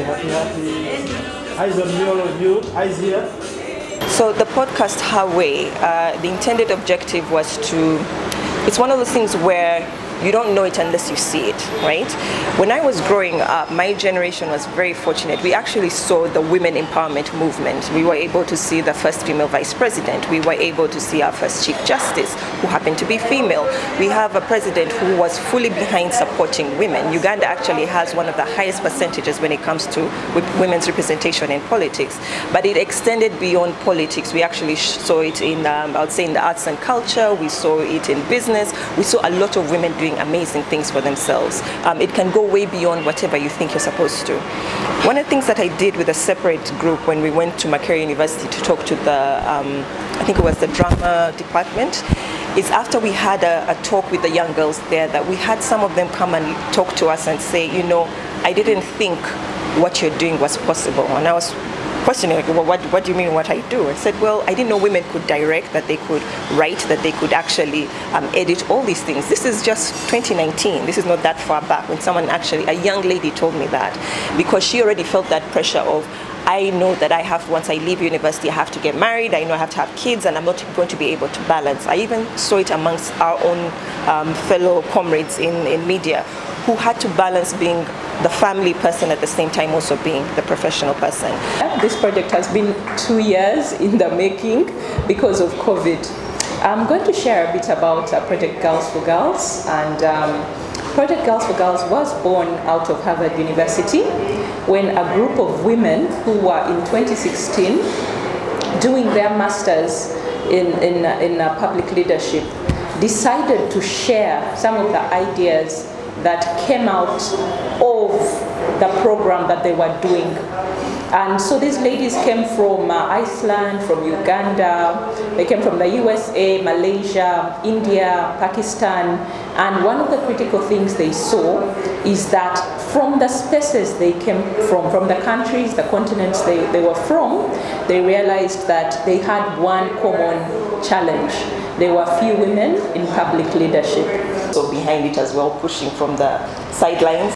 happy. Eyes on me, all of you. Eyes here. So the podcast Her Way, the intended objective was to, it's one of those things where you don't know it unless you see it, right? When I was growing up, my generation was very fortunate. We actually saw the women empowerment movement. We were able to see the first female vice president. We were able to see our first chief justice, who happened to be female. We have a president who was fully behind supporting women. Uganda actually has one of the highest percentages when it comes to women's representation in politics. But it extended beyond politics. We actually saw it in, I would say, in the arts and culture. We saw it in business. We saw a lot of women doing amazing things for themselves. It can go way beyond whatever you think you're supposed to. One of the things that I did with a separate group when we went to Makerere University to talk to the, I think it was the drama department, is after we had a talk with the young girls there, that we had some of them come and talk to us and say, you know, I didn't think what you're doing was possible. And I was questioning, like, well, what do you mean what I do? I said, well, I didn't know women could direct, that they could write, that they could actually edit, all these things. This is just 2019. This is not that far back when someone actually, a young lady told me that, because she already felt that pressure of, I know that I have, once I leave university, I have to get married, I know I have to have kids, and I'm not going to be able to balance. I even saw it amongst our own fellow comrades in media, who had to balance being the family person at the same time also being the professional person. This project has been 2 years in the making because of COVID. I'm going to share a bit about Project Girls for Girls. And Project Girls for Girls was born out of Harvard University when a group of women who were in 2016 doing their masters in public leadership decided to share some of the ideas that came out of the program that they were doing. And so these ladies came from Iceland, from Uganda, they came from the USA, Malaysia, India, Pakistan. And one of the critical things they saw is that from the spaces they came from the countries, the continents they were from, they realized that they had one common challenge. There were few women in public leadership. So behind it as well, pushing from the sidelines.